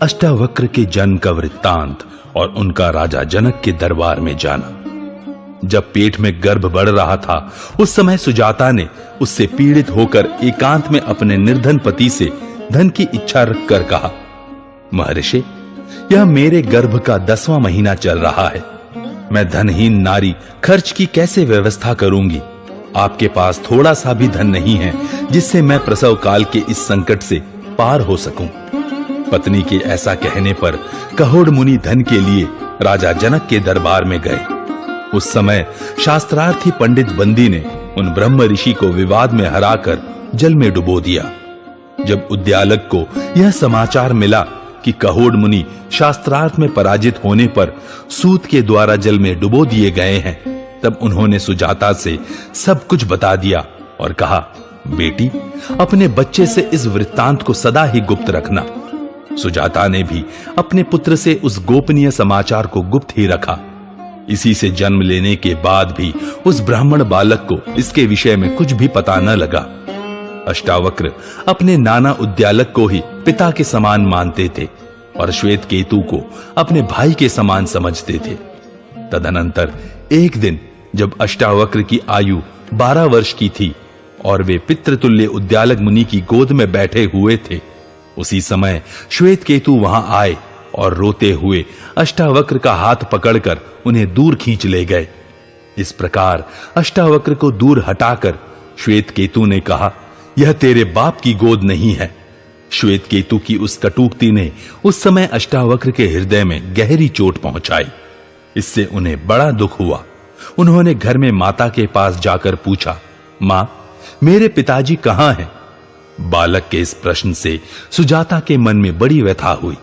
अष्टावक्र के जन्म का वृत्तांत और उनका राजा जनक के दरबार में जाना। जब पेट में गर्भ बढ़ रहा था, उस समय सुजाता ने उससे पीड़ित होकर एकांत में अपने निर्धन पति से धन की इच्छा रखकर कहा, महर्षि, यह मेरे गर्भ का 10वां महीना चल रहा है। मैं धनहीन नारी खर्च की कैसे व्यवस्था करूंगी? आपके पास थोड़ा सा भी धन नहीं है जिससे मैं प्रसव काल के इस संकट से पार हो सकूं। पत्नी के ऐसा कहने पर कहोड़ मुनि धन के लिए राजा जनक के दरबार में गए। उस समय शास्त्रार्थी पंडित बंदी ने उन ब्रह्म ऋषि को विवाद में हराकर जल में डुबो दिया। जब उद्यालक को यह समाचार मिला कि कहोड़ मुनि शास्त्रार्थ में पराजित होने पर सूत के द्वारा जल में डुबो दिए गए हैं, तब उन्होंने सुजाता से सब कुछ बता दिया और कहा, बेटी, अपने बच्चे से इस वृत्तांत को सदा ही गुप्त रखना। सुजाता ने भी अपने पुत्र से उस गोपनीय समाचार को गुप्त ही रखा। इसी से जन्म लेने के बाद भी उस ब्राह्मण बालक को इसके विषय में कुछ भी पता न लगा। अष्टावक्र अपने नाना उद्यालक को ही पिता के समान मानते थे और श्वेत केतु को अपने भाई के समान समझते थे। तदनंतर एक दिन जब अष्टावक्र की आयु 12 वर्ष की थी और वे पितृतुल्य उद्यालक मुनि की गोद में बैठे हुए थे, उसी समय श्वेत केतु वहां आए और रोते हुए अष्टावक्र का हाथ पकड़कर उन्हें दूर खींच ले गए। इस प्रकार अष्टावक्र को दूर हटाकर श्वेत केतु ने कहा, यह तेरे बाप की गोद नहीं है। श्वेत केतु की उस कटुक्ति ने उस समय अष्टावक्र के हृदय में गहरी चोट पहुंचाई। इससे उन्हें बड़ा दुख हुआ। उन्होंने घर में माता के पास जाकर पूछा, मां, मेरे पिताजी कहां हैं? बालक के इस प्रश्न से सुजाता के मन में बड़ी व्यथा हुई।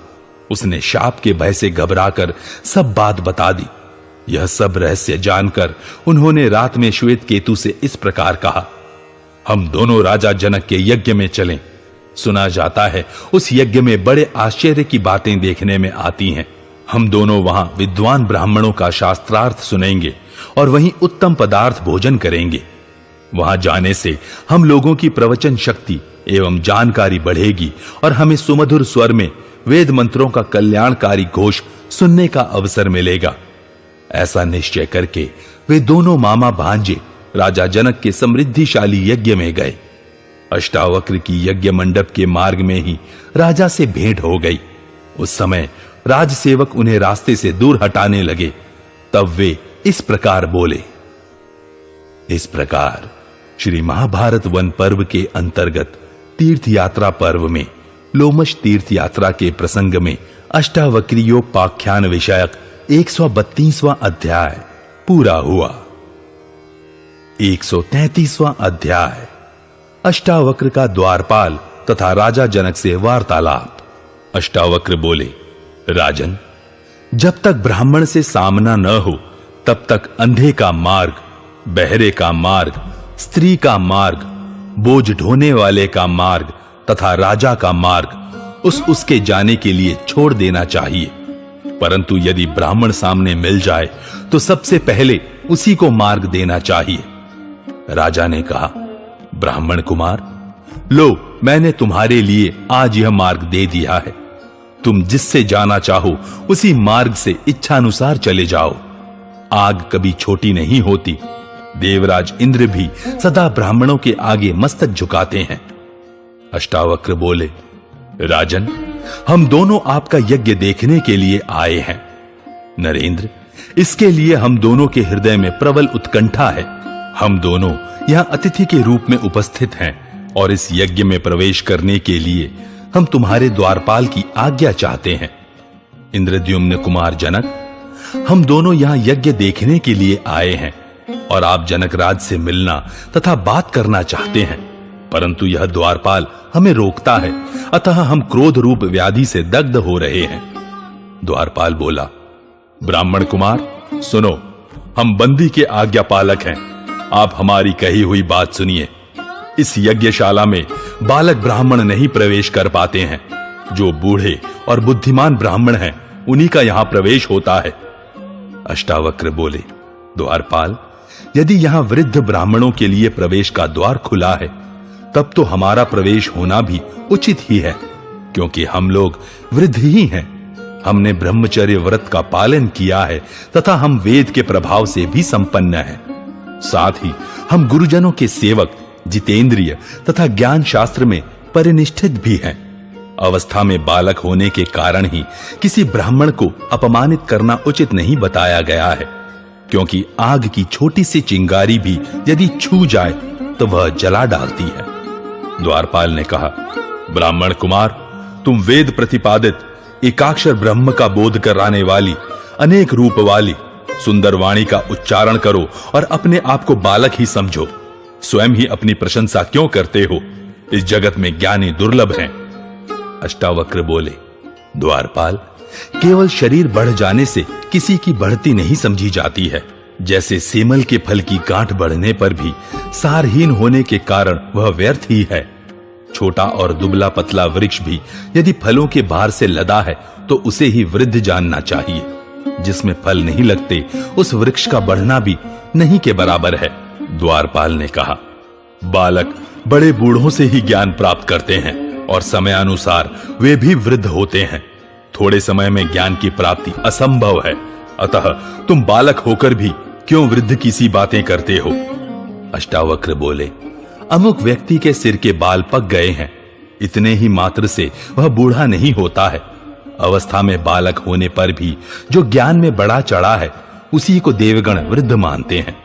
उसने शाप के भय से घबराकर सब बात बता दी। यह सब रहस्य जानकर उन्होंने रात में श्वेत केतु से इस प्रकार कहा, हम दोनों राजा जनक के यज्ञ में चलें। सुना जाता है उस यज्ञ में बड़े आश्चर्य की बातें देखने में आती हैं। हम दोनों वहां विद्वान ब्राह्मणों का शास्त्रार्थ सुनेंगे और वहीं उत्तम पदार्थ भोजन करेंगे। वहां जाने से हम लोगों की प्रवचन शक्ति एवं जानकारी बढ़ेगी और हमें सुमधुर स्वर में वेद मंत्रों का कल्याणकारी घोष सुनने का अवसर मिलेगा। ऐसा निश्चय करके वे दोनों मामा भांजे राजा जनक के समृद्धिशाली यज्ञ में गए। अष्टावक्र की यज्ञ मंडप के मार्ग में ही राजा से भेंट हो गई। उस समय राजसेवक उन्हें रास्ते से दूर हटाने लगे। तब वे इस प्रकार बोले। इस प्रकार श्री महाभारत वन पर्व के अंतर्गत तीर्थ यात्रा पर्व में लोमश तीर्थ यात्रा के प्रसंग में अष्टावक्रियोपाख्यान विषयक 132वां अध्याय पूरा हुआ। 133वां अध्याय अष्टावक्र का द्वारपाल तथा राजा जनक से वार्तालाप। अष्टावक्र बोले, राजन, जब तक ब्राह्मण से सामना न हो तब तक अंधे का मार्ग, बहरे का मार्ग, स्त्री का मार्ग, बोझ ढोने वाले का मार्ग तथा राजा का मार्ग उसके जाने के लिए छोड़ देना चाहिए। परंतु यदि ब्राह्मण सामने मिल जाए तो सबसे पहले उसी को मार्ग देना चाहिए। राजा ने कहा, ब्राह्मण कुमार, लो, मैंने तुम्हारे लिए आज यह मार्ग दे दिया है। तुम जिससे जाना चाहो उसी मार्ग से इच्छानुसार चले जाओ। आग कभी छोटी नहीं होती। देवराज इंद्र भी सदा ब्राह्मणों के आगे मस्तक झुकाते हैं। अष्टावक्र बोले, राजन, हम दोनों आपका यज्ञ देखने के लिए आए हैं। नरेंद्र, इसके लिए हम दोनों के हृदय में प्रबल उत्कंठा है। हम दोनों यहां अतिथि के रूप में उपस्थित हैं और इस यज्ञ में प्रवेश करने के लिए हम तुम्हारे द्वारपाल की आज्ञा चाहते हैं। इंद्रद्युम्न कुमार जनक, हम दोनों यहां यज्ञ देखने के लिए आए हैं और आप जनक राज से मिलना तथा बात करना चाहते हैं, परंतु यह द्वारपाल हमें रोकता है, अतः हम क्रोध रूप व्याधि से दग्ध हो रहे हैं। द्वारपाल बोला, ब्राह्मण कुमार, सुनो, हम बंदी के आज्ञा पालक हैं। आप हमारी कही हुई बात सुनिए। इस यज्ञशाला में बालक ब्राह्मण नहीं प्रवेश कर पाते हैं। जो बूढ़े और बुद्धिमान ब्राह्मण हैं उन्हीं का यहां प्रवेश होता है। अष्टावक्र बोले, द्वारपाल, यदि यहां वृद्ध ब्राह्मणों के लिए प्रवेश का द्वार खुला है तब तो हमारा प्रवेश होना भी उचित ही है। क्योंकि हम लोग वृद्ध ही हैं। हमने ब्रह्मचर्य व्रत का पालन किया है तथा हम वेद के प्रभाव से भी संपन्न हैं। साथ ही हम गुरुजनों के सेवक, जितेंद्रिय तथा ज्ञान शास्त्र में परिनिष्ठित भी हैं। अवस्था में बालक होने के कारण ही किसी ब्राह्मण को अपमानित करना उचित नहीं बताया गया है, क्योंकि आग की छोटी सी चिंगारी भी यदि छू जाए तो वह जला डालती है। द्वारपाल ने कहा, ब्राह्मण कुमार, तुम वेद प्रतिपादित एकाक्षर ब्रह्म का बोध कराने वाली, अनेक रूप वाली सुंदर वाणी का उच्चारण करो और अपने आप को बालक ही समझो। स्वयं ही अपनी प्रशंसा क्यों करते हो? इस जगत में ज्ञानी दुर्लभ हैं। अष्टावक्र बोले, द्वारपाल, केवल शरीर बढ़ जाने से किसी की बढ़ती नहीं समझी जाती है। जैसे सेमल के फल की गांठ बढ़ने पर भी सारहीन होने के कारण वह व्यर्थ ही है। छोटा और दुबला पतला वृक्ष भी यदि फलों के भार से लदा है तो उसे ही वृद्ध जानना चाहिए। जिसमें फल नहीं लगते उस वृक्ष का बढ़ना भी नहीं के बराबर है। द्वारपाल ने कहा, बालक बड़े बूढ़ों से ही ज्ञान प्राप्त करते हैं और समयानुसार वे भी वृद्ध होते हैं। थोड़े समय में ज्ञान की प्राप्ति असंभव है, अतः तुम बालक होकर भी क्यों वृद्ध की सी बातें करते हो? अष्टावक्र बोले, अमुक व्यक्ति के सिर के बाल पक गए हैं, इतने ही मात्र से वह बूढ़ा नहीं होता है। अवस्था में बालक होने पर भी जो ज्ञान में बड़ा चढ़ा है उसी को देवगण वृद्ध मानते हैं।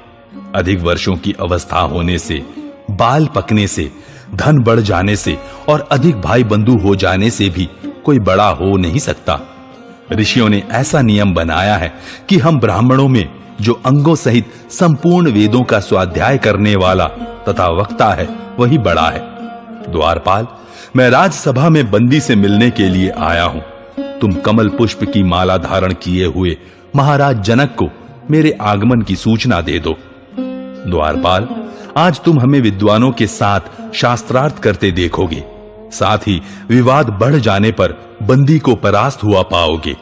अधिक वर्षों की अवस्था होने से, बाल पकने से, धन बढ़ जाने से और अधिक भाई बंधु हो जाने से भी कोई बड़ा हो नहीं सकता। ऋषियों ने ऐसा नियम बनाया है कि हम ब्राह्मणों में जो अंगों सहित संपूर्ण वेदों का स्वाध्याय करने वाला तथा वक्ता है वही बड़ा है। द्वारपाल, मैं राजसभा में बंदी से मिलने के लिए आया हूं। तुम कमल पुष्प की माला धारण किए हुए महाराज जनक को मेरे आगमन की सूचना दे दो। द्वारपाल, आज तुम हमें विद्वानों के साथ शास्त्रार्थ करते देखोगे। साथ ही विवाद बढ़ जाने पर बंदी को परास्त हुआ पाओगे।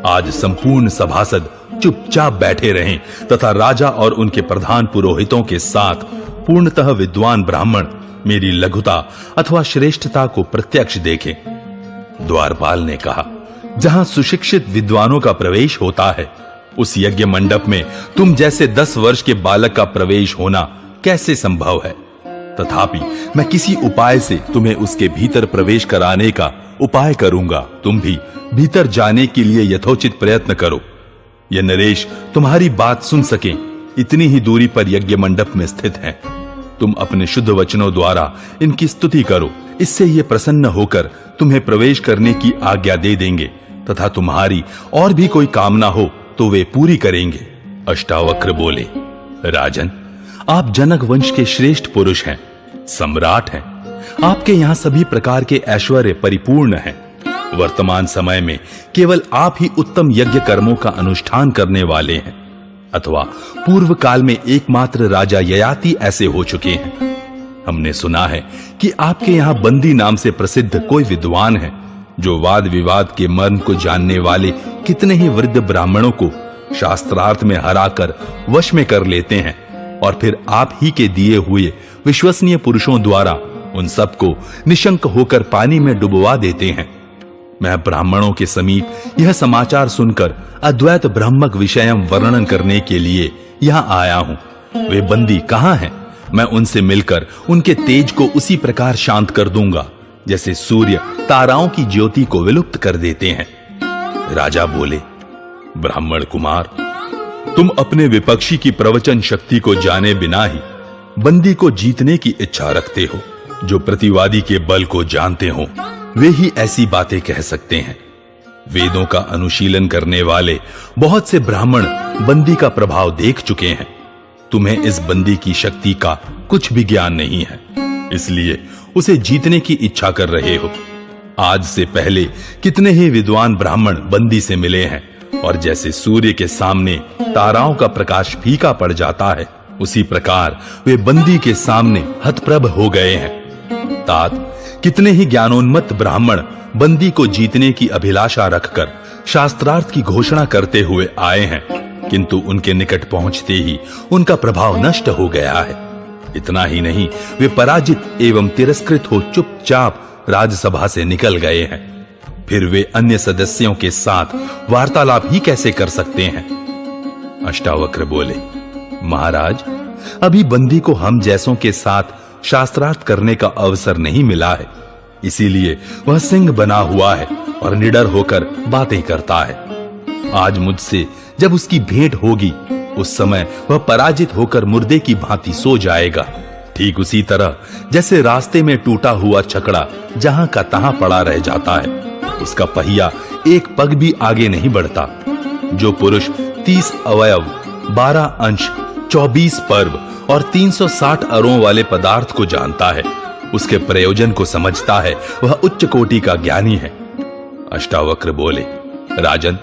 आज संपूर्ण सभासद चुपचाप बैठे रहें तथा राजा और उनके प्रधान पुरोहितों के साथ पूर्णतः विद्वान ब्राह्मण मेरी लघुता अथवा श्रेष्ठता को प्रत्यक्ष देखें। द्वारपाल ने कहा, जहां सुशिक्षित विद्वानों का प्रवेश होता है उस यज्ञ मंडप में तुम जैसे 10 वर्ष के बालक का प्रवेश होना कैसे संभव है? तथापि मैं किसी उपाय से तुम्हें उसके भीतर प्रवेश कराने का उपाय करूंगा। तुम भी भीतर जाने के लिए यथोचित प्रयत्न करो। ये नरेश तुम्हारी बात सुन सके इतनी ही दूरी पर यज्ञ मंडप में स्थित हैं। तुम अपने शुद्ध वचनों द्वारा इनकी स्तुति करो, इससे ये प्रसन्न होकर तुम्हें प्रवेश करने की आज्ञा दे देंगे तथा तुम्हारी और भी कोई कामना हो तो वे पूरी करेंगे। अष्टावक्र बोले, राजन, आप जनक वंश के श्रेष्ठ पुरुष हैं, सम्राट हैं। आपके यहाँ सभी प्रकार के ऐश्वर्य परिपूर्ण हैं। वर्तमान समय में केवल आप ही उत्तम यज्ञ कर्मों का अनुष्ठान करने वाले हैं, अथवा पूर्व काल में एकमात्र राजा ययाति ऐसे हो चुके हैं। हमने सुना है कि आपके यहाँ बंदी नाम से प्रसिद्ध कोई विद्वान है जो वाद विवाद के मर्म को जानने वाले कितने ही वृद्ध ब्राह्मणों को शास्त्रार्थ में हराकर वश में कर लेते हैं और फिर आप ही के दिए हुए विश्वसनीय पुरुषों द्वारा उन सबको निशंक होकर पानी में डुबवा देते हैं। मैं ब्राह्मणों के समीप यह समाचार सुनकर अद्वैत ब्रह्मक विषयम वर्णन करने के लिए यहाँ आया हूँ। वे बंदी कहाँ हैं? मैं उनसे मिलकर उनके तेज को उसी प्रकार शांत कर दूंगा जैसे सूर्य ताराओं की ज्योति को विलुप्त कर देते हैं। राजा बोले, ब्राह्मण कुमार, तुम अपने विपक्षी की प्रवचन शक्ति को जाने बिना ही बंदी को जीतने की इच्छा रखते हो। जो प्रतिवादी के बल को जानते हो वे ही ऐसी बातें कह सकते हैं। वेदों का अनुशीलन करने वाले बहुत से ब्राह्मण बंदी का प्रभाव देख चुके हैं। तुम्हें इस बंदी की शक्ति का कुछ भी ज्ञान नहीं है, इसलिए उसे जीतने की इच्छा कर रहे हो। आज से पहले कितने ही विद्वान ब्राह्मण बंदी से मिले हैं और जैसे सूर्य के सामने ताराओं का प्रकाश फीका पड़ जाता है उसी प्रकार वे बंदी के सामने हतप्रभ हो गए हैं। तात, कितने ही ज्ञानोन्मत्त ब्राह्मण बंदी को जीतने की अभिलाषा रखकर शास्त्रार्थ की घोषणा करते हुए आए हैं, किंतु उनके निकट पहुंचते ही उनका प्रभाव नष्ट हो गया है। इतना ही नहीं, वे पराजित एवं तिरस्कृत हो चुपचाप राजसभा से निकल गए हैं, फिर वे अन्य सदस्यों के साथ वार्तालाप ही कैसे कर सकते हैं? अष्टावक्र बोले, महाराज, अभी बंदी को हम जैसों के साथ शास्त्रार्थ करने का अवसर नहीं मिला है, इसीलिए वह सिंह बना हुआ है और निडर होकर बातें करता है। आज मुझसे जब उसकी भेंट होगी, उस समय वह पराजित होकर मुर्दे की भांति सो जाएगा, ठीक उसी तरह जैसे रास्ते में टूटा हुआ छकड़ा जहां का तहां पड़ा रह जाता है, उसका पहिया एक पग भी आगे नहीं बढ़ता। जो पुरुष 30 अवयव, 12 अंश, 24 पर्व और 360 अरों वाले पदार्थ को जानता है, उसके प्रयोजन को समझता है, वह उच्च कोटि का ज्ञानी है। अष्टावक्र बोले, राजन,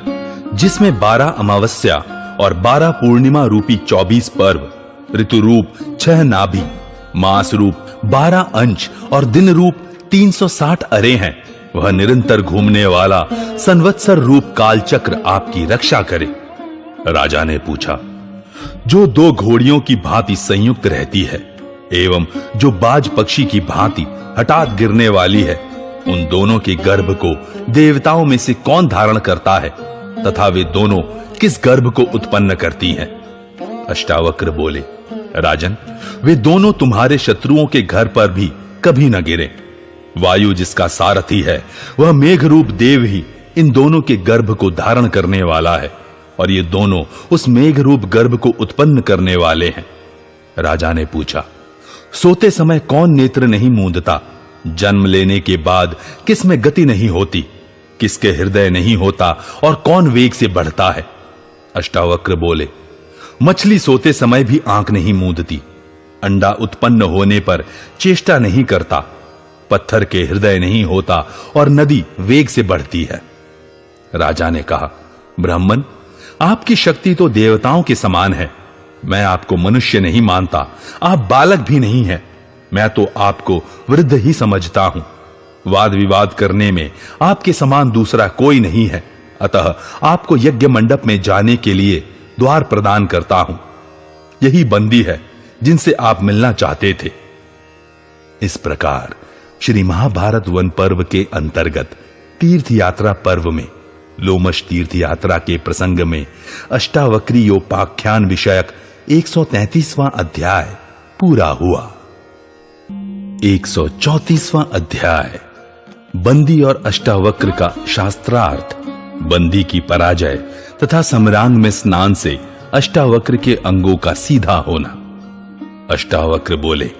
जिसमें 12 अमावस्या और 12 पूर्णिमा रूपी 24 पर्व, ऋतु रूप 6 नाभि, मास रूप 12 अंश और दिन रूप 360 अरे हैं, वह निरंतर घूमने वाला संवत्सर रूप कालचक्र आपकी रक्षा करे। राजा ने पूछा, जो 2 घोड़ियों की भांति संयुक्त रहती है एवं जो बाज पक्षी की भांति हठात गिरने वाली है, उन दोनों के गर्भ को देवताओं में से कौन धारण करता है तथा वे दोनों किस गर्भ को उत्पन्न करती हैं? अष्टावक्र बोले, राजन, वे दोनों तुम्हारे शत्रुओं के घर पर भी कभी न गिरे। वायु जिसका सारथी है, वह मेघ रूप देव ही इन दोनों के गर्भ को धारण करने वाला है और ये दोनों उस मेघ रूप गर्भ को उत्पन्न करने वाले हैं। राजा ने पूछा, सोते समय कौन नेत्र नहीं मूंदता? जन्म लेने के बाद किस में गति नहीं होती? किसके हृदय नहीं होता और कौन वेग से बढ़ता है? अष्टावक्र बोले, मछली सोते समय भी आंख नहीं मूंदती, अंडा उत्पन्न होने पर चेष्टा नहीं करता, पत्थर के हृदय नहीं होता और नदी वेग से बढ़ती है। राजा ने कहा, ब्राह्मण, आपकी शक्ति तो देवताओं के समान है। मैं आपको मनुष्य नहीं मानता, आप बालक भी नहीं हैं। मैं तो आपको वृद्ध ही समझता हूं। वाद विवाद करने में आपके समान दूसरा कोई नहीं है, अतः आपको यज्ञ मंडप में जाने के लिए द्वार प्रदान करता हूं। यही बंदी है जिनसे आप मिलना चाहते थे। इस प्रकार श्री महाभारत वन पर्व के अंतर्गत तीर्थ यात्रा पर्व में लोमश तीर्थ यात्रा के प्रसंग में अष्टावक्रियोपाख्यान विषयक 133वां अध्याय पूरा हुआ। 134वां अध्याय बंदी और अष्टावक्र का शास्त्रार्थ। बंदी की पराजय तथा सम्रांग में स्नान से अष्टावक्र के अंगों का सीधा होना। अष्टावक्र बोले,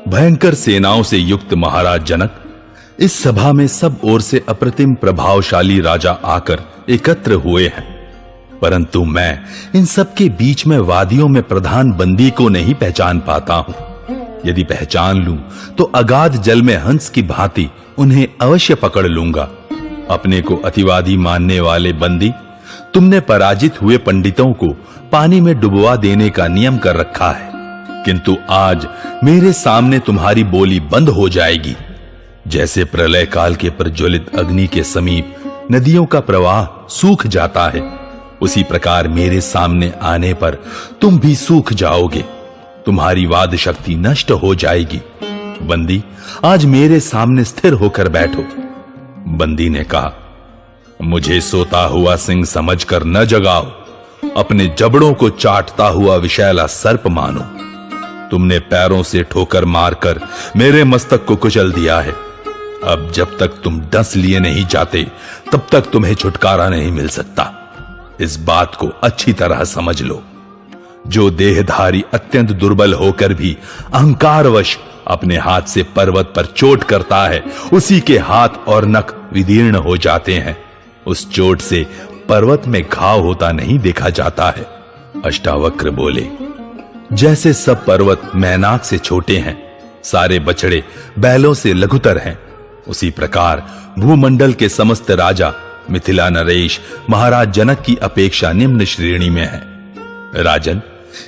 भयंकर सेनाओं से युक्त महाराज जनक, इस सभा में सब ओर से अप्रतिम प्रभावशाली राजा आकर एकत्र हुए हैं, परंतु मैं इन सब के बीच में वादियों में प्रधान बंदी को नहीं पहचान पाता हूं। यदि पहचान लूं तो अगाध जल में हंस की भांति उन्हें अवश्य पकड़ लूंगा। अपने को अतिवादी मानने वाले बंदी, तुमने पराजित हुए पंडितों को पानी में डुबवा देने का नियम कर रखा है, किंतु आज मेरे सामने तुम्हारी बोली बंद हो जाएगी। जैसे प्रलय काल के प्रज्वलित अग्नि के समीप नदियों का प्रवाह सूख जाता है, उसी प्रकार मेरे सामने आने पर तुम भी सूख जाओगे। तुम्हारी वाद शक्ति नष्ट हो जाएगी। बंदी, आज मेरे सामने स्थिर होकर बैठो। बंदी ने कहा, मुझे सोता हुआ सिंह समझकर न जगाओ, अपने जबड़ों को चाटता हुआ विषैला सर्प मानो। तुमने पैरों से ठोकर मारकर मेरे मस्तक को कुचल दिया है। अब जब तक तुम डस लिए नहीं जाते, तब तक तुम्हें छुटकारा नहीं मिल सकता। इस बात को अच्छी तरह समझ लो। जो देहधारी अत्यंत दुर्बल होकर भी अहंकारवश अपने हाथ से पर्वत पर चोट करता है, उसी के हाथ और नख विदीर्ण हो जाते हैं। उस चोट से पर्वत में घाव होता नहीं देखा जाता है। अष्टावक्र बोले, जैसे सब पर्वत मैनाक से छोटे हैं, सारे बछड़े बैलों से लघुतर हैं, उसी प्रकार भूमंडल के समस्त राजा मिथिला नरेश महाराज जनक की अपेक्षा निम्न श्रेणी में है। राजन,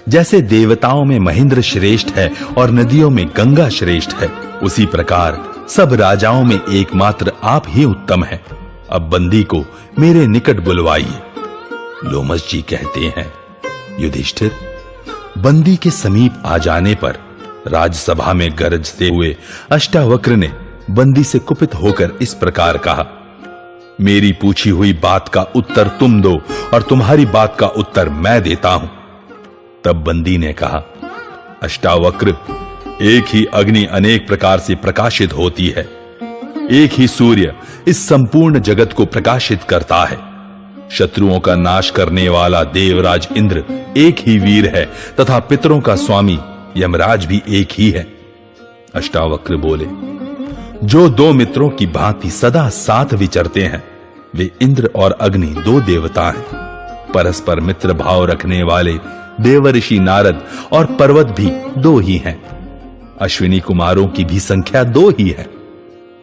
जैसे देवताओं में महेंद्र श्रेष्ठ है और नदियों में गंगा श्रेष्ठ है, उसी प्रकार सब राजाओं में एकमात्र आप ही उत्तम हैं। अब बंदी को मेरे निकट बुलवाइए। लोमश जी कहते हैं, युधिष्ठिर, बंदी के समीप आ जाने पर राजसभा में गरजते हुए अष्टावक्र ने बंदी से कुपित होकर इस प्रकार कहा, मेरी पूछी हुई बात का उत्तर तुम दो और तुम्हारी बात का उत्तर मैं देता हूं। तब बंदी ने कहा, अष्टावक्र, एक ही अग्नि अनेक प्रकार से प्रकाशित होती है। एक ही सूर्य इस संपूर्ण जगत को प्रकाशित करता है। शत्रुओं का नाश करने वाला देवराज इंद्र एक ही वीर है तथा पितरों का स्वामी यमराज भी एक ही है। अष्टावक्र बोले, जो दो मित्रों की भांति सदा साथ विचरते हैं वे इंद्र और अग्नि दो देवता हैं। परस्पर मित्र भाव रखने वाले देवऋषि नारद और पर्वत भी दो ही हैं। अश्विनी कुमारों की भी संख्या दो ही है।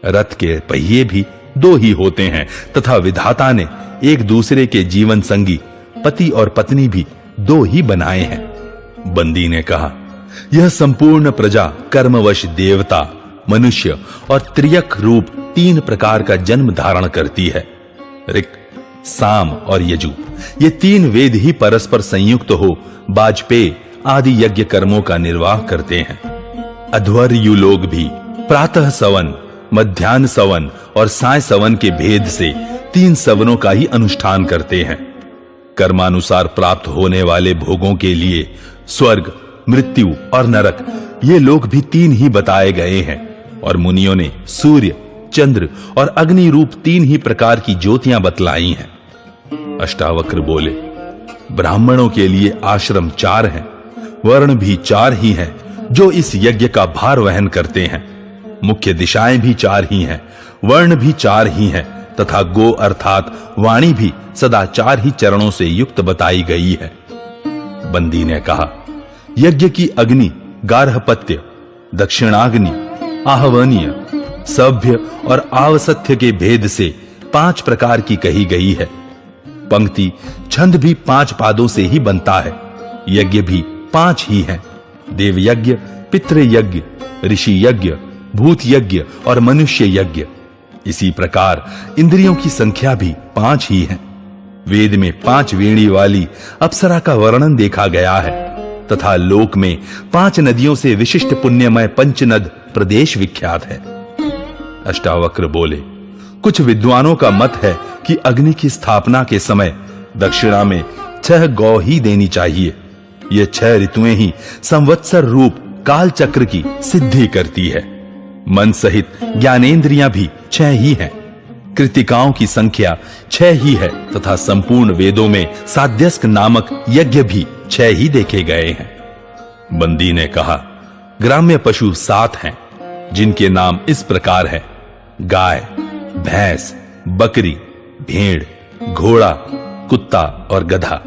रथ के पहिए भी दो ही होते हैं तथा विधाता ने एक दूसरे के जीवन संगी पति और पत्नी भी दो ही बनाए हैं। बंदी ने कहा, यह संपूर्ण प्रजा कर्मवश देवता, मनुष्य और त्रियक रूप तीन प्रकार का जन्म धारण करती है। ऋक्, साम और यजु ये तीन वेद ही परस्पर संयुक्त हो वाजपेय आदि यज्ञ कर्मों का निर्वाह करते हैं। अध्वर्यु लोग भी प्रातः सवन, मध्याह्न सवन और साय सवन के भेद से तीन सवनों का ही अनुष्ठान करते हैं। कर्मानुसार प्राप्त होने वाले भोगों के लिए स्वर्ग, मृत्यु और नरक ये लोग भी तीन ही बताए गए हैं और मुनियों ने सूर्य, चंद्र और अग्नि रूप तीन ही प्रकार की ज्योतियां बतलाई हैं। अष्टावक्र बोले, ब्राह्मणों के लिए आश्रम चार हैं, वर्ण भी चार ही हैं जो इस यज्ञ का भार वहन करते हैं। मुख्य दिशाएं भी चार ही हैं, वर्ण भी चार ही हैं तथा गो अर्थात वाणी भी सदा चार ही चरणों से युक्त बताई गई है। बंदी ने कहा, यज्ञ की अग्नि गार्हपत्य, दक्षिणाग्नि, आहवनीय, सभ्य और आवसत्य के भेद से पांच प्रकार की कही गई है। पंक्ति छंद भी पांच पादों से ही बनता है। यज्ञ भी पांच ही हैं, देव यज्ञ, पितृ यज्ञ, ऋषि यज्ञ, भूत यज्ञ और मनुष्य यज्ञ। इसी प्रकार इंद्रियों की संख्या भी पांच ही है। वेद में पांच वेणी वाली अप्सरा का वर्णन देखा गया है तथा लोक में पांच नदियों से विशिष्ट पुण्यमय पंचनद प्रदेश विख्यात है। अष्टावक्र बोले, कुछ विद्वानों का मत है कि अग्नि की स्थापना के समय दक्षिणा में 6 गौ ही देनी चाहिए। ये 6 ऋतुएं ही संवत्सर रूप काल चक्र की सिद्धि करती है। मन सहित ज्ञानेंद्रियां भी 6 ही हैं। कृतिकाओं की संख्या 6 ही है तथा संपूर्ण वेदों में साध्यस्क नामक यज्ञ भी 6 ही देखे गए हैं। बंदी ने कहा, ग्राम्य पशु 7 हैं जिनके नाम इस प्रकार है, गाय, भैंस, बकरी, भेड़, घोड़ा, कुत्ता और गधा।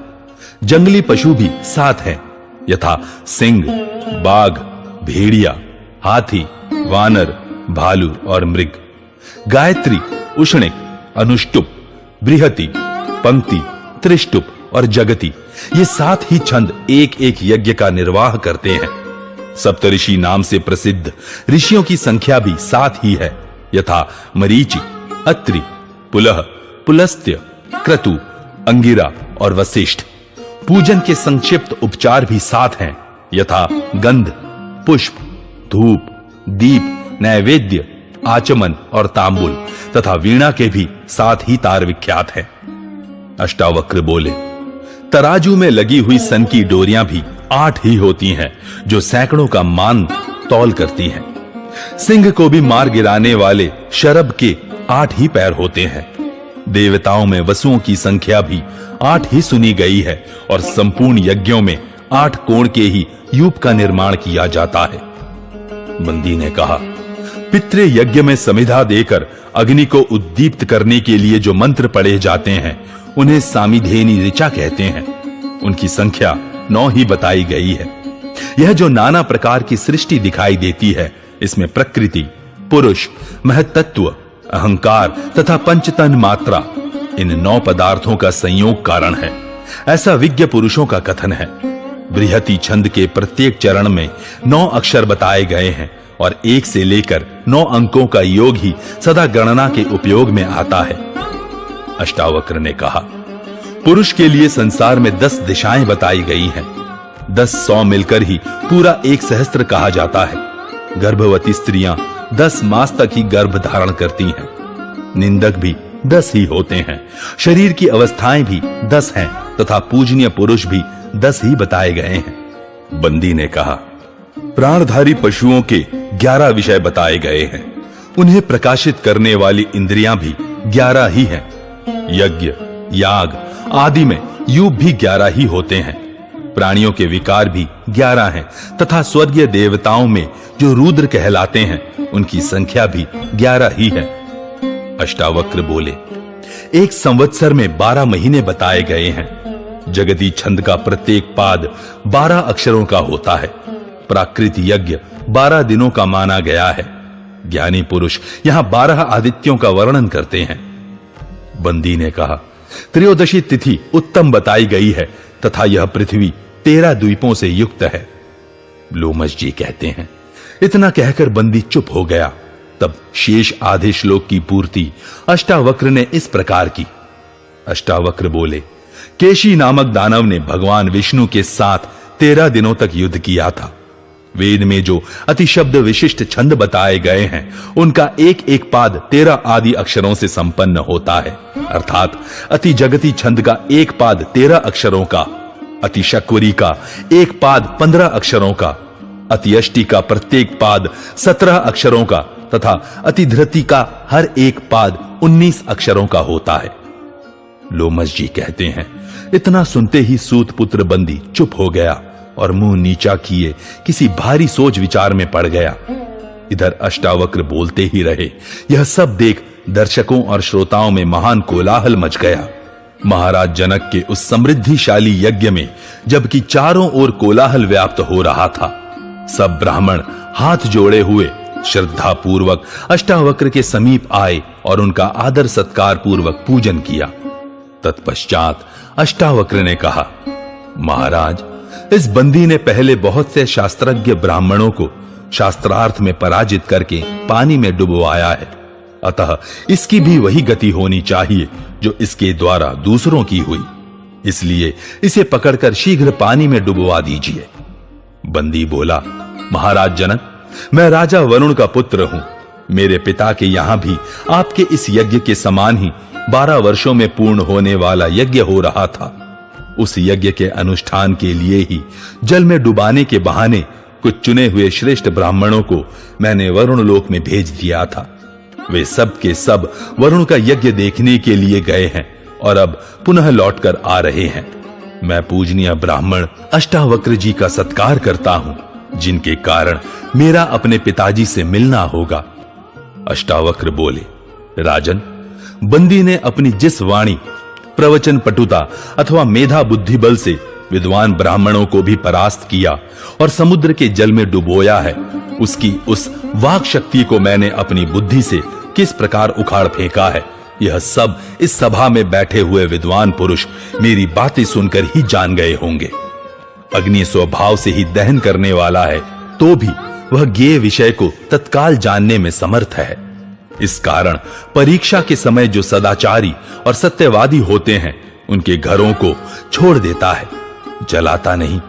जंगली पशु भी 7 हैं यथा सिंह, बाघ, भेड़िया, हाथी, वानर, भालू और मृग। गायत्री, उष्णिक, अनुष्टुप, बृहति, पंक्ति, त्रिष्टुप और जगति ये 7 ही छंद एक एक यज्ञ का निर्वाह करते हैं। सप्तऋषि नाम से प्रसिद्ध ऋषियों की संख्या भी 7 ही है यथा मरीचि, अत्रि, पुलह, पुलस्त्य, क्रतु, अंगिरा और वशिष्ठ। पूजन के संक्षिप्त उपचार भी 7 हैं यथा गंध, पुष्प, धूप, दीप, नैवेद्य, आचमन और तांबुल तथा वीणा के भी 7 ही तार विख्यात हैं। अष्टावक्र बोले, तराजू में लगी हुई सन की डोरियां भी 8 ही होती हैं जो सैकड़ों का मान तौल करती हैं। सिंह को भी मार गिराने वाले शरभ के 8 ही पैर होते हैं। देवताओं में वसुओं की संख्या भी 8 ही सुनी गई है और संपूर्ण यज्ञों में 8 कोण के ही यूप का निर्माण किया जाता है। बंदी ने कहा, पितृ यज्ञ में समिधा देकर अग्नि को उद्दीप्त करने के लिए जो मंत्र पढ़े जाते हैं उन्हें सामिधेनी ऋचा कहते हैं। उनकी संख्या 9 ही बताई गई है। यह जो नाना प्रकार की सृष्टि दिखाई देती है इसमें प्रकृति, पुरुष, महत्त्व, अहंकार तथा पंचतन मात्रा इन 9 पदार्थों का संयोग कारण है, ऐसा विज्ञ पुरुषों का कथन है। बृहति छंद के प्रत्येक चरण में 9 अक्षर बताए गए हैं और 1 से लेकर 9 अंकों का योग ही सदा गणना के उपयोग में आता है। अष्टावक्र ने कहा, पुरुष के लिए संसार में 10 दिशाएं बताई गई हैं। 10 100 मिलकर ही पूरा 1 सहस्त्र कहा जाता है। गर्भवती स्त्रियां 10 मास तक ही गर्भ धारण करती हैं। निंदक भी 10 ही होते हैं। शरीर की अवस्थाएं भी 10 हैं तथा पूजनीय पुरुष भी 10 ही बताए गए हैं। बंदी ने कहा, प्राणधारी पशुओं के 11 विषय बताए गए हैं। उन्हें प्रकाशित करने वाली इंद्रियां भी 11 ही हैं। यज्ञ, याग आदि में युग भी 11 ही होते हैं। प्राणियों के विकार भी 11 हैं तथा स्वर्गीय देवताओं में जो रुद्र कहलाते हैं उनकी संख्या भी 11 ही है। अष्टावक्र बोले, एक संवत्सर में 12 महीने बताए गए हैं। जगती छंद का प्रत्येक पाद 12 अक्षरों का होता है। प्राकृत यज्ञ 12 दिनों का माना गया है। ज्ञानी पुरुष यहां 12 आदित्यों का वर्णन करते हैं। बंदी ने कहा, त्रयोदशी तिथि उत्तम बताई गई है तथा यह पृथ्वी 13 द्वीपों से युक्त है। लोमश जी कहते हैं, इतना कहकर बंदी चुप हो गया। तब शेष आधे श्लोक की पूर्ति अष्टावक्र ने इस प्रकार की। अष्टावक्र बोले, केशी नामक दानव ने भगवान विष्णु के साथ 13 दिनों तक युद्ध किया था। वेद में जो अतिशब्द विशिष्ट छंद बताए गए हैं उनका एक एक पाद 13 आदि अक्षरों से संपन्न होता है। अर्थात अति जगती छंद का एक पाद 13 अक्षरों का, अति शक्वरी का एक पाद 15 अक्षरों का, अति अष्टि का प्रत्येक पाद 17 अक्षरों का तथा अति धृति का हर एक पाद 19 अक्षरों का होता है। लोमश जी कहते हैं, इतना सुनते ही सूत पुत्र बंदी चुप हो गया और मुंह नीचा किए किसी भारी सोच विचार में पड़ गया। इधर अष्टावक्र बोलते ही रहे। यह सब देख दर्शकों और श्रोताओं में महान कोलाहल मच गया। महाराज जनक के उस समृद्धिशाली यज्ञ में जबकि चारों ओर कोलाहल व्याप्त हो रहा था, सब ब्राह्मण हाथ जोड़े हुए श्रद्धा पूर्वक अष्टावक्र के समीप आए और उनका आदर सत्कार पूर्वक पूजन किया। तत्पश्चात अष्टावक्र ने कहा, महाराज, इस बंदी ने पहले बहुत से शास्त्रज्ञ ब्राह्मणों को शास्त्रार्थ में पराजित करके पानी में डुबवाया है। अतः इसकी भी वही गति होनी चाहिए जो इसके द्वारा दूसरों की हुई। इसलिए इसे पकड़कर शीघ्र पानी में डुबवा दीजिए। बंदी बोला, महाराज जनक, मैं राजा वरुण का पुत्र हूं। मेरे पिता के यहां भी आपके इस यज्ञ के समान ही 12 वर्षों में पूर्ण होने वाला यज्ञ हो रहा था। उस यज्ञ के अनुष्ठान के लिए ही जल में डुबाने के बहाने कुछ चुने हुए श्रेष्ठ ब्राह्मणों को मैंने वरुण लोक में भेज दिया था। वे सब के सब वरुण का यज्ञ देखने के लिए गए हैं और अब पुनः लौटकर आ रहे हैं। मैं पूजनीय ब्राह्मण अष्टावक्र जी का सत्कार करता हूं, जिनके कारण मेरा अपने पिताजी से मिलना होगा। अष्टावक्र बोले, राजन, बंदी ने अपनी जिस वाणी, प्रवचन पटुता अथवा मेधा बुद्धि बल से विद्वान ब्राह्मणों को भी परास्त किया और समुद्र के जल में डुबोया है, उसकी उस वाक शक्ति को मैंने अपनी बुद्धि से किस प्रकार उखाड़ फेंका है, यह सब इस सभा में बैठे हुए विद्वान पुरुष मेरी बातें सुनकर ही जान गए होंगे। अग्नि स्वभाव से ही दहन करने वाला है, तो भी वह ज्ञेय विषय को तत्काल जानने में समर्थ है। इस कारण परीक्षा के समय जो सदाचारी और सत्यवादी होते हैं उनके घरों को छोड़ देता है, जलाता नहीं।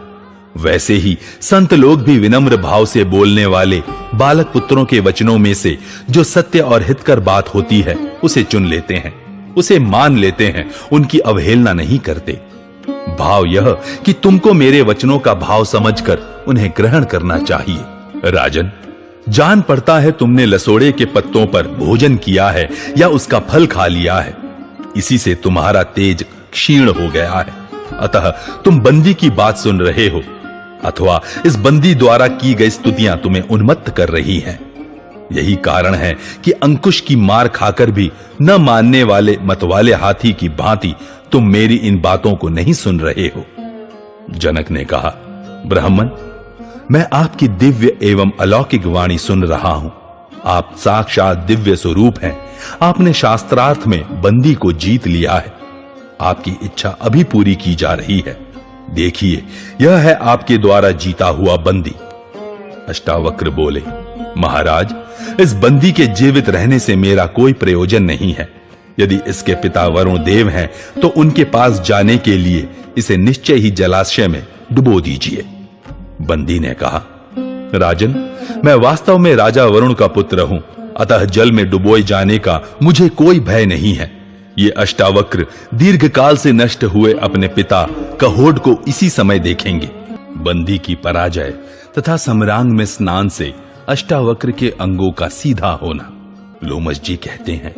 वैसे ही संत लोग भी विनम्र भाव से बोलने वाले बालक पुत्रों के वचनों में से जो सत्य और हितकर बात होती है उसे चुन लेते हैं, उसे मान लेते हैं, उनकी अवहेलना नहीं करते। भाव यह कि तुमको मेरे वचनों का भाव समझकर उन्हें ग्रहण करना चाहिए। राजन, जान पड़ता है तुमने लसोड़े के पत्तों पर भोजन किया है या उसका फल खा लिया है, इसी से तुम्हारा तेज क्षीण हो गया है। अतः तुम बंदी की बात सुन रहे हो अथवा इस बंदी द्वारा की गई स्तुतियां तुम्हें उन्मत्त कर रही हैं। यही कारण है कि अंकुश की मार खाकर भी न मानने वाले मतवाले हाथी की भांति तुम मेरी इन बातों को नहीं सुन रहे हो। जनक ने कहा, ब्राह्मण, मैं आपकी दिव्य एवं अलौकिक वाणी सुन रहा हूं। आप साक्षात दिव्य स्वरूप हैं। आपने शास्त्रार्थ में बंदी को जीत लिया है। आपकी इच्छा अभी पूरी की जा रही है। देखिए, यह है आपके द्वारा जीता हुआ बंदी। अष्टावक्र बोले, महाराज, इस बंदी के जीवित रहने से मेरा कोई प्रयोजन नहीं है। यदि इसके पिता वरुण देव हैं तो उनके पास जाने के लिए इसे निश्चय ही जलाशय में डुबो दीजिए। बंदी ने कहा, राजन, मैं वास्तव में राजा वरुण का पुत्र हूं, अतः जल में डुबोए जाने का मुझे कोई भय नहीं है। ये अष्टावक्र दीर्घकाल से नष्ट हुए अपने पिता कहोड को इसी समय देखेंगे। बंदी की पराजय तथा सम्रांग में स्नान से अष्टावक्र के अंगों का सीधा होना। लोमश जी कहते हैं,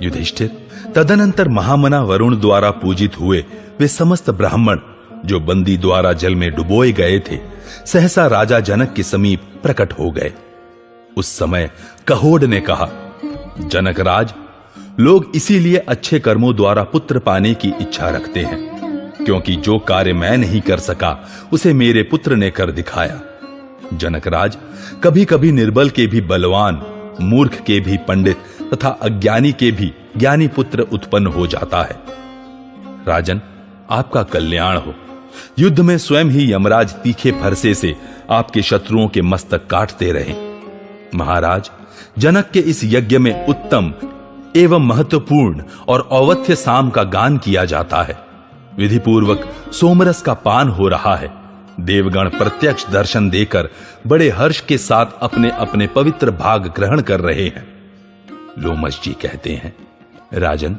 युधिष्ठिर, तदनंतर महामना वरुण द्वारा पूजित हुए वे समस्त ब्राह्मण जो बंदी द्वारा जल में डुबोए गए थे, सहसा राजा जनक के समीप प्रकट हो गए। उस समय कहोड ने कहा, जनकराज, लोग इसीलिए अच्छे कर्मों द्वारा पुत्र पाने की इच्छा रखते हैं, क्योंकि जो कार्य मैं नहीं कर सका उसे मेरे पुत्र ने कर दिखाया। जनकराज, कभी कभी निर्बल के भी बलवान, मूर्ख के भी पंडित तथा अज्ञानी के भी ज्ञानी पुत्र उत्पन्न हो जाता है। राजन, आपका कल्याण हो। युद्ध में स्वयं ही यमराज तीखे फरसे से आपके शत्रुओं के मस्तक काटते रहे। महाराज, जनक के इस यज्ञ में उत्तम एवं महत्वपूर्ण और औवथ्य साम का गान किया जाता है। विधिपूर्वक सोमरस का पान हो रहा है। देवगण प्रत्यक्ष दर्शन देकर बड़े हर्ष के साथ अपने अपने पवित्र भाग ग्रहण कर रहे हैं। लोमश जी कहते हैं, राजन,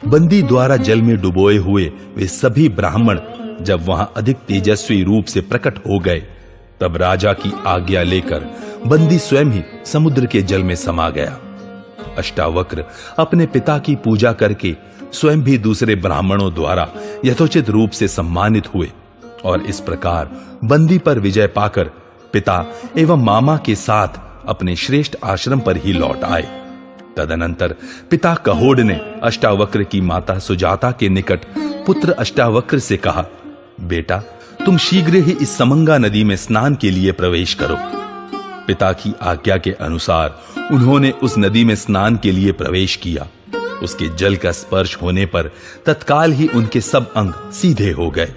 बंदी द्वारा जल में डुबोए हुए वे सभी ब्राह्मण जब वहां अधिक तेजस्वी रूप से प्रकट हो गए, तब राजा की आज्ञा लेकर बंदी स्वयं ही समुद्र के जल में समा गया। अष्टावक्र अपने पिता की पूजा करके स्वयं भी दूसरे ब्राह्मणों द्वारा यथोचित रूप से सम्मानित हुए और इस प्रकार बंदी पर विजय पाकर पिता एवं मामा के साथ अपने श्रेष्ठ आश्रम पर ही लौट आए। तदनंतर पिता कहोड ने अष्टावक्र की माता सुजाता के निकट पुत्र अष्टावक्र से कहा, बेटा, तुम शीघ्र ही इस समंगा नदी में स्नान के लिए प्रवेश करो। पिता की आज्ञा के अनुसार उन्होंने उस नदी में स्नान के लिए प्रवेश किया। उसके जल का स्पर्श होने पर तत्काल ही उनके सब अंग सीधे हो गए।